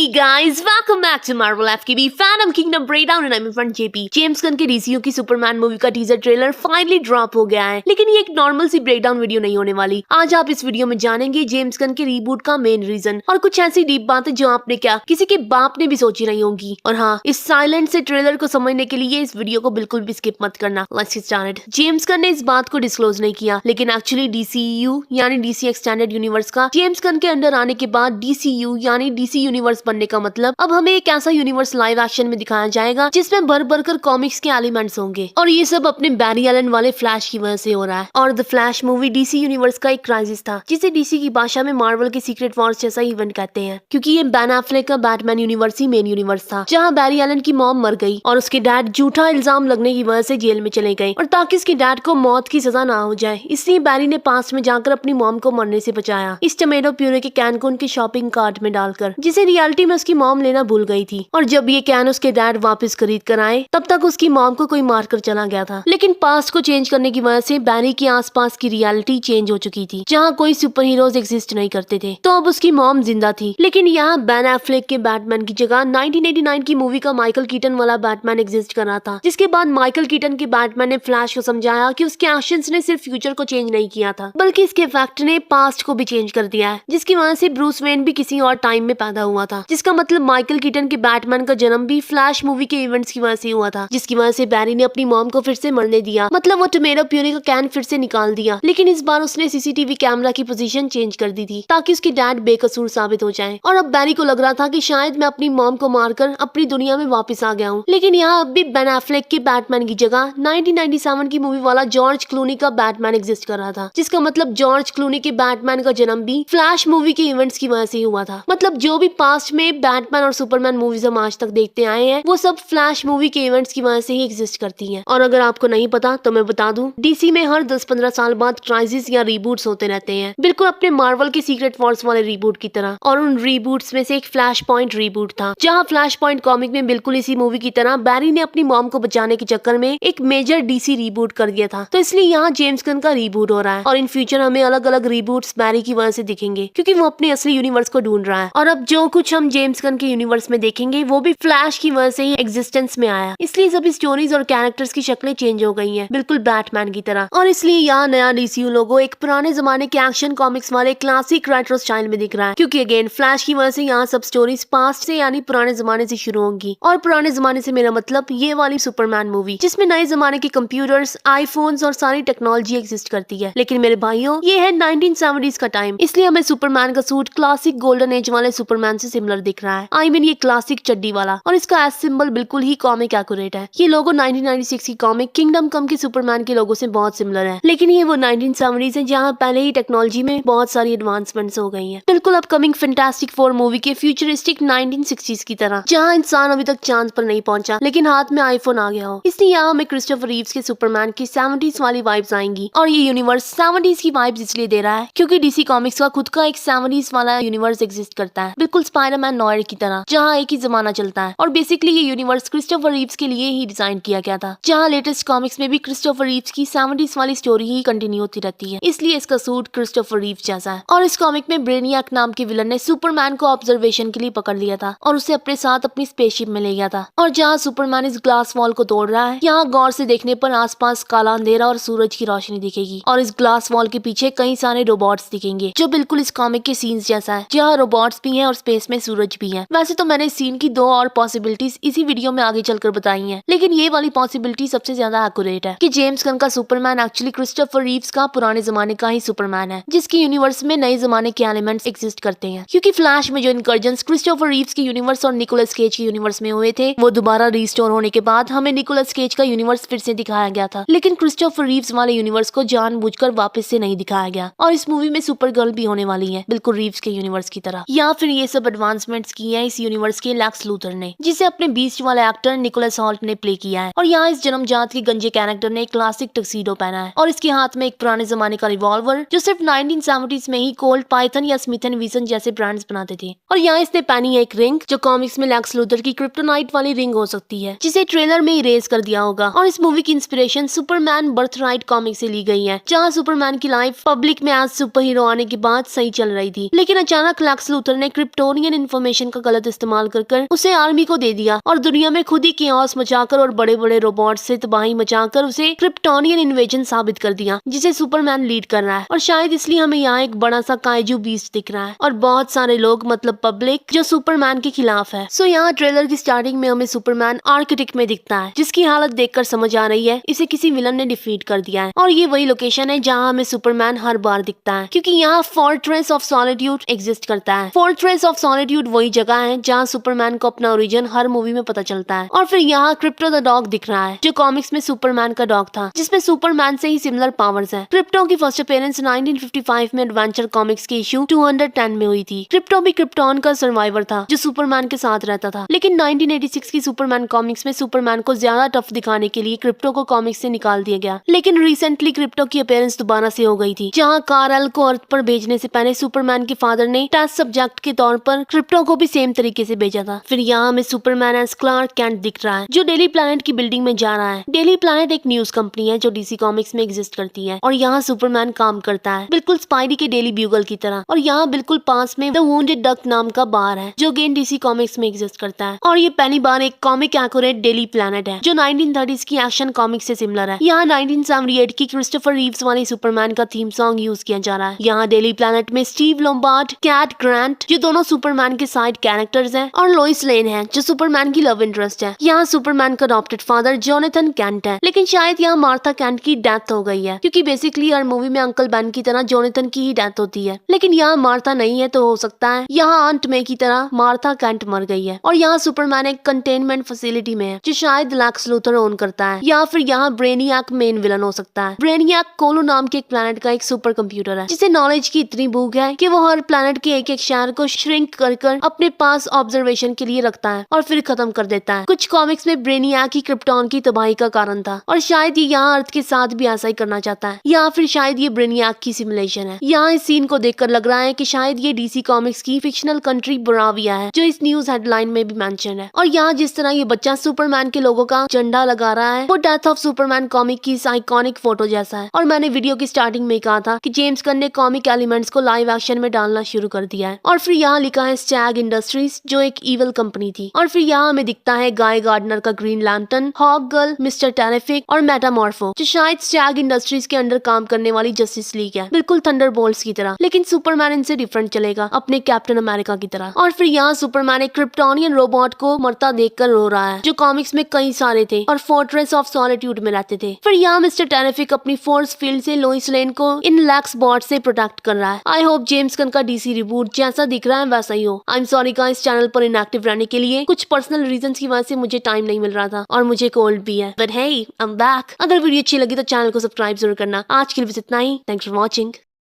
guys, welcome back to Marvel FKB Phantom Kingdom Breakdown and I'm in front JP। James Gunn के DCU की Superman movie का teaser trailer finally drop हो गया है, लेकिन ये एक नॉर्मल सी ब्रेकडाउन वीडियो नहीं होने वाली। आज आप इस वीडियो में जानेंगे जेम्स गन के रीबूट का मेन रीजन और कुछ ऐसी डीप बातें जो आपने क्या किसी के बाप ने भी सोची नहीं होंगी। और हाँ, इस साइलेंट से ट्रेलर को समझने के लिए इस वीडियो को बिल्कुल भी स्किप मत करना। Let's get started. James Gunn ने इस बात को डिस्क्लोज नहीं किया, लेकिन एक्चुअली डीसीयू यानी डीसी एक्सटेंडेड यूनिवर्स का जेम्स गन के अंडर आने के बाद डीसीयू यानी डीसी यूनिवर्स बनने का मतलब अब हमें एक ऐसा यूनिवर्स लाइव एक्शन में दिखाया जाएगा जिसमें भर भर कर कॉमिक्स के एलिमेंट्स होंगे और ये सब अपने बैरी एलन वाले फ्लैश की वजह से हो रहा है। और the flash movie DC universe का एक क्राइसिस था जिसे डीसी की भाषा में मार्वल के सीक्रेट वॉर्स जैसा इवेंट कहते हैं, क्योंकि ये बेन एफ्लेक का बैटमैन यूनिवर्स ही मेन यूनिवर्स था जहाँ बैरी एलन की मॉम मर गई और उसके डैड झूठा इल्जाम लगने की वजह से जेल में चले गए और ताकि उसके डैड को मौत की सजा ना हो जाए इसलिए बैरी ने पास्ट में जाकर अपनी मॉम को मरने से बचाया इस टमेटो प्यूरे के कैन को उनके शॉपिंग कार्ट में डालकर, जिसे रियलिटी में उसकी मॉम लेना भूल गई थी। और जब ये कैन उसके डैड वापस खरीद कर आए तब तक उसकी मॉम को कोई मार कर चला गया था, लेकिन पास्ट को चेंज करने की वजह से बैरी के आसपास की रियलिटी चेंज हो चुकी थी जहाँ कोई सुपर हीरोज एग्जिस्ट नहीं करते थे। तो अब उसकी मॉम जिंदा थी, लेकिन यहाँ बेन एफ्लेक के बैटमैन की जगह 1989 की मूवी का माइकल कीटन वाला बैटमैन एग्जिस्ट कर रहा था, जिसके बाद माइकल कीटन के बैटमैन ने फ्लैश को समझाया कि उसके एक्शंस ने सिर्फ फ्यूचर को चेंज नहीं किया था बल्कि इसके इफेक्ट ने पास्ट को भी चेंज कर दिया है, जिसकी वजह से ब्रूस वेन भी किसी और टाइम में पैदा हुआ था। जिसका मतलब माइकल कीटन के बैटमैन का जन्म भी फ्लैश मूवी के इवेंट्स की वजह से हुआ था, जिसकी वजह से बैरी ने अपनी मॉम को फिर से मरने दिया, मतलब वो टमेटो प्यूरी का कैन फिर से निकाल दिया, लेकिन इस बार उसने सीसीटीवी कैमरा की पोजीशन चेंज कर दी थी ताकि उसकी डैड बेकसूर साबित हो जाए। और अब बैरी को लग रहा था कि शायद मैं अपनी मॉम को मारकर अपनी दुनिया में वापस आ गया हूँ, लेकिन यहाँ अब भी बेन एफ्लेक के बैटमैन की जगह 1997 की मूवी वाला जॉर्ज क्लूनी का बैटमैन एग्जिस्ट कर रहा था, जिसका मतलब जॉर्ज क्लूनी के बैटमैन का जन्म भी फ्लैश मूवी के इवेंट्स की वजह से हुआ था। मतलब जो भी पास्ट में बैटमैन और सुपरमैन मूवीज हम आज तक देखते आए हैं वो सब फ्लैश मूवी के इवेंट्स की वजह से ही एग्जिस्ट करती हैं। और अगर आपको नहीं पता तो मैं बता दूं, डीसी में हर 10-15 साल बाद क्राइसिस या रीबूट्स होते रहते हैं, बिल्कुल अपने मार्वल के सीक्रेट वॉर्स वाले रीबूट की तरह। और उन रीबूट्स में से एक फ्लैश पॉइंट रीबूट था, जहाँ फ्लैश पॉइंट कॉमिक में बिल्कुल इसी मूवी की तरह बैरी ने अपनी मॉम को बचाने के चक्कर में एक मेजर डीसी रीबूट कर दिया था। तो इसलिए यहाँ जेम्स गन का रीबूट हो रहा है और इन फ्यूचर हमें अलग अलग रीबूट्स बैरी की वजह से दिखेंगे, क्योंकि वो अपने असली यूनिवर्स को ढूंढ रहा है। और अब जो कुछ हम जेम्स गन के यूनिवर्स में देखेंगे वो भी फ्लैश की वजह से ही एग्जिस्टेंस में आया, इसलिए सभी स्टोरीज और कैरेक्टर्स की शक्लें चेंज हो गई हैं, बिल्कुल बैटमैन की तरह। और इसलिए यहाँ नया डीसीयू लोगो एक पुराने जमाने के एक्शन कॉमिक्स वाले क्लासिक रेट्रो स्टाइल में दिख रहा है, क्योंकि अगेन फ्लैश की वजह से यहाँ सब स्टोरीज पास्ट से यानी पुराने जमाने से शुरू होंगी। और पुराने जमाने से मेरा मतलब ये वाली सुपरमैन मूवी जिसमें नए जमाने के कंप्यूटर्स, आईफोन्स और सारी टेक्नोलॉजी एग्जिस्ट करती है। लेकिन मेरे भाइयों, ये है 1970s का टाइम, इसलिए हमें सुपरमैन का सूट क्लासिक गोल्डन एज वाले सुपरमैन से सिमिलर दिख रहा है। आई मीन ये क्लासिक चड्डी वाला, और इसका एस सिंबल बिल्कुल ही कॉमिक एक्यूरेट है। ये लोगो 1996 की कॉमिक किंगडम कम के सुपरमैन के लोगो से बहुत सिमिलर है, लेकिन ये वो 1970s है जहाँ पहले ही टेक्नोलॉजी में बहुत सारी एडवांसमेंट्स हो गई हैं, बिल्कुल अपकमिंग फैंटास्टिक फोर मूवी के फ्यूचरिस्टिक 1960s की तरह, जहाँ इंसान अभी तक चांद पर नहीं पहुंचा लेकिन हाथ में आईफोन आ गया हो। इसलिए यहाँ हमें क्रिस्टोफर रीव्स के सुपरमैन की 70s वाली वाइब्स आएंगी। और ये यूनिवर्स 70s की वाइब्स इसलिए दे रहा है क्योंकि डीसी कॉमिक्स का खुद का एक 70s वाला यूनिवर्स एग्जिस्ट करता है, बिल्कुल स्पाइडरमैन नॉयर की तरह, जहाँ एक ही जमाना चलता है। और बेसिकली ये यूनिवर्स क्रिस्टोफर रीव्स के लिए ही डिजाइन किया गया था, जहाँ लेटेस्ट कॉमिक्स में भी क्रिस्टोफर रीव्स की 70s वाली स्टोरी ही कंटिन्यू होती रहती है, इसलिए इसका सूट क्रिस्टोफर रीव्स जैसा है। और इस कॉमिक में ब्रेनियक नाम के विलन ने सुपरमैन को ऑब्जर्वेशन के लिए पकड़ लिया था और उसे अपने साथ अपनी स्पेसशिप में ले गया था। और जहाँ सुपरमैन इस ग्लास वॉल को तोड़ रहा है, यहाँ गौर से देखने पर आसपास काला अंधेरा और सूरज की रोशनी दिखेगी और इस ग्लास वॉल के पीछे कई सारे रोबोट्स दिखेंगे जो बिल्कुल इस कॉमिक के सीन्स जैसा है, जहाँ रोबोट्स भी हैं और स्पेस में सूरज भी है। वैसे तो मैंने इस सीन की 2 और पॉसिबिलिटीज इसी वीडियो में आगे चलकर बताई हैं, लेकिन ये वाली पॉसिबिलिटी सबसे ज्यादा एक्यूरेट है कि जेम्स गन का सुपरमैन एक्चुअली क्रिस्टोफर रीव्स का पुराने जमाने का ही सुपरमैन है, जिसकी यूनिवर्स में नए जमाने के एलिमेंट्स एग्जिस्ट करते हैं। क्योंकि फ्लैश में जो इनकर्जन्स क्रिस्टोफर रीव्स के यूनिवर्स और निकोलस केज के यूनिवर्स में हुए थे वो दोबारा रिस्टोर होने के बाद हमें निकोलस केज का यूनिवर्स फिर से दिखाया गया था, लेकिन क्रिस्टोफर रीव्स वाले यूनिवर्स को जानबूझकर वापस से नहीं दिखाया गया। और इस मूवी में सुपर गर्ल भी होने वाली है, बिल्कुल रीव्स के यूनिवर्स की तरह। या फिर ये सब एडवांसमेंट्स की है इस यूनिवर्स के लेक्स लूथर ने, जिसे अपने बीस्ट वाले एक्टर निकोलस हॉल्ट ने प्ले किया है। और यहाँ इस जन्मजात के गंजे कैरेक्टर ने क्लासिक टक्सीडो पहना है और इसके हाथ में एक पुराने जमाने का रिवॉल्वर जो सिर्फ 1970s में ही कोल्ट पाइथन या स्मिथ एंड विसन जैसे ब्रांड्स बनाते थे। और यहाँ इसने पहनी है एक रिंग जो कॉमिक्स में लेक्स लूथर की क्रिप्टोनाइट वाली रिंग हो सकती है, जिसे ट्रेलर में इरेज कर दिया होगा। और इस मूवी की इंस्पिरेशन सुपरमैन बर्थराइट कॉमिक से ली गई है, जहाँ सुपरमैन की लाइफ पब्लिक में एज सुपर हीरो आने के बाद सही चल रही थी, लेकिन अचानक लेक्स लूथर ने क्रिप्टोनियन इन्फॉर्मेशन का गलत इस्तेमाल कर उसे आर्मी को दे दिया और दुनिया में खुद ही कियास मचाकर और बड़े बड़े रोबोट से तबाही मचाकर उसे क्रिप्टोनियन इन्वेजन साबित कर दिया, जिसे सुपरमैन लीड कर रहा है। और शायद इसलिए हमें यहाँ एक बड़ा सा काइजू बीस्ट दिख रहा है और बहुत सारे लोग मतलब पब्लिक जो सुपरमैन के खिलाफ है। सो यहाँ ट्रेलर की स्टार्टिंग में हमें सुपरमैन आर्किटिक में दिखता है, जिसकी हालत देखकर समझ आ रही है इसे किसी विलन ने डिफीट कर दिया है। और ये वही लोकेशन है जहाँ हमें सुपरमैन हर बार दिखता है, क्योंकि यहाँ फोर्ट्रेस ऑफ सॉलिट्यूड एग्जिस्ट करता है। फोर्ट्रेस ऑफ सॉलिट्यूड वही जगह है जहाँ सुपरमैन को अपना ओरिजिन हर मूवी में पता चलता है। और फिर यहाँ क्रिप्टो द डॉग दिख रहा है, जो कॉमिक्स में सुपरमैन का डॉग था, जिसमें सुपरमैन से ही सिमिलर पावर्स है। क्रिप्टो की फर्स्ट अपीयरेंस 1955 में एडवेंचर कॉमिक्स के इशू 210 में हुई थी। क्रिप्टो भी क्रिप्टॉन का सर्वाइवर था जो सुपरमैन के साथ रहता था, लेकिन 1986 की सुपरमैन कॉमिक्स में सुपरमैन को ज्यादा टफ दिखाने के लिए क्रिप्टो को कॉमिक्स से निकाल दिया गया। लेकिन रिसेंटली क्रिप्टो की अपीयरेंस दोबारा से हो गई थी, जहाँ कार-एल को अर्थ पर भेजने से पहले सुपरमैन के फादर ने टेस्ट सब्जेक्ट के तौर पर क्रिप्टो को भी सेम तरीके से भेजा था। फिर यहाँ हमें सुपरमैन एज क्लार्क कैंट दिख रहा है, जो डेली प्लैनेट की बिल्डिंग में जा रहा है। डेली प्लैनेट एक न्यूज कंपनी है जो डीसी कॉमिक्स में एग्जिस्ट करती है, और यहाँ सुपरमैन काम करता है बिल्कुल स्पाइडी के डेली ब्यूगल की तरह। और यहाँ बिल्कुल पास में द वुंडेड डक नाम का बार है, जो अगेन डीसी कॉमिक्स में एग्जिस्ट करता है। और ये पहली बार एक कॉमिक एक्यूरेट डेली प्लैनेट है, जो 1930s की एक्शन कॉमिक से सिमिलर है। यहाँ 1978 की क्रिस्टोफर रीव्स वाली सुपरमैन का थीम सॉन्ग यूज किया जा रहा है। यहाँ डेली प्लैनेट में स्टीव लोम्बार्ड, कैट ग्रांट, जो दोनों सुपरमैन के साइड कैरेक्टर्स हैं, और लोइस लेन है, जो सुपरमैन की लव इंटरेस्ट है। यहाँ सुपरमैन का अडॉप्टेड फादर जोनाथन कैंट है, लेकिन शायद यहाँ मार्था कैंट की डेथ हो गई है, क्योंकि बेसिकली हर मूवी में अंकल बेन की तरह जोनाथन की ही डेथ होती है। लेकिन यहाँ मार्था नहीं है, तो हो सकता है यहाँ आंट मे की तरह मार्था कैंट मर गई है। और यहाँ सुपरमैन एक कंटेनमेंट फैसिलिटी में है, जो शायद लैक्स लूथर ओन करता है, या फिर यहाँ ब्रेनियक मेन विलन हो सकता है। ब्रेनियक कोलो नाम के एक प्लैनेट का एक सुपर कंप्यूटर है, जिसे नॉलेज की इतनी भूख है कि वो हर प्लैनेट के एक एक शहर को श्रिंक कर अपने पास ऑब्जर्वेशन के लिए रखता है और फिर खत्म कर देता है। कुछ कॉमिक्स में ब्रेनियक ही क्रिप्टॉन की तबाही का कारण था, और शायद ये यहाँ अर्थ के साथ भी ऐसा ही करना चाहता है, या फिर शायद ये ब्रेनियक की सिमुलेशन है। यहाँ इस सीन को देखकर लग रहा है कि शायद ये डीसी कॉमिक्स की फिक्शनल कंट्री बोराविया है, जो इस न्यूज हेडलाइन में भी मेंशन है। और यहाँ जिस तरह ये बच्चा सुपरमैन के लोगों का झंडा लगा रहा है, वो डेथ ऑफ सुपरमैन कॉमिक की इस आइकॉनिक फोटो जैसा है। और मैंने वीडियो की स्टार्टिंग में कहा था कि जेम्स गन ने कॉमिक एलिमेंट्स को लाइव एक्शन में डालना शुरू कर दिया है। और फिर यहाँ लिखा है स्टैग इंडस्ट्रीज, जो एक इविल कंपनी थी। और फिर यहाँ हमें दिखता है गाय गार्डनर का green lantern, hawk girl, mister terrific और मेटामॉर्फो, जो शायद स्टैग इंडस्ट्रीज के अंडर काम करने वाली जस्टिस लीग है, बिल्कुल थंडरबोल्ट्स की तरह। लेकिन सुपरमैन इनसे डिफरेंट चलेगा, अपने कैप्टन अमेरिका की तरह। और फिर यहाँ सुपरमैन एक क्रिप्टोनियन रोबोट को मरता देखकर रो रहा है, जो कॉमिक्स में कई सारे थे और फोर्ट्रेस ऑफ सॉलिट्यूड में रहते थे। फिर यहाँ मिस्टर टेरिफिक अपनी फोर्स फील्ड से लोइस लेन को इन लैक्स बॉट से प्रोटेक्ट कर रहा है। आई होप जेम्स गन का डीसी रिबूट जैसा दिख रहा है वैसा ही हो। I am sorry guys, channel पर इनएक्टिव रहने के लिए कुछ पर्सनल रीजंस की वजह से मुझे टाइम नहीं मिल रहा था, और मुझे कोल्ड भी है, but hey I am back. अगर वीडियो अच्छी लगी तो चैनल को सब्सक्राइब जरूर करना। आज के लिए बस इतना ही। Thanks for watching.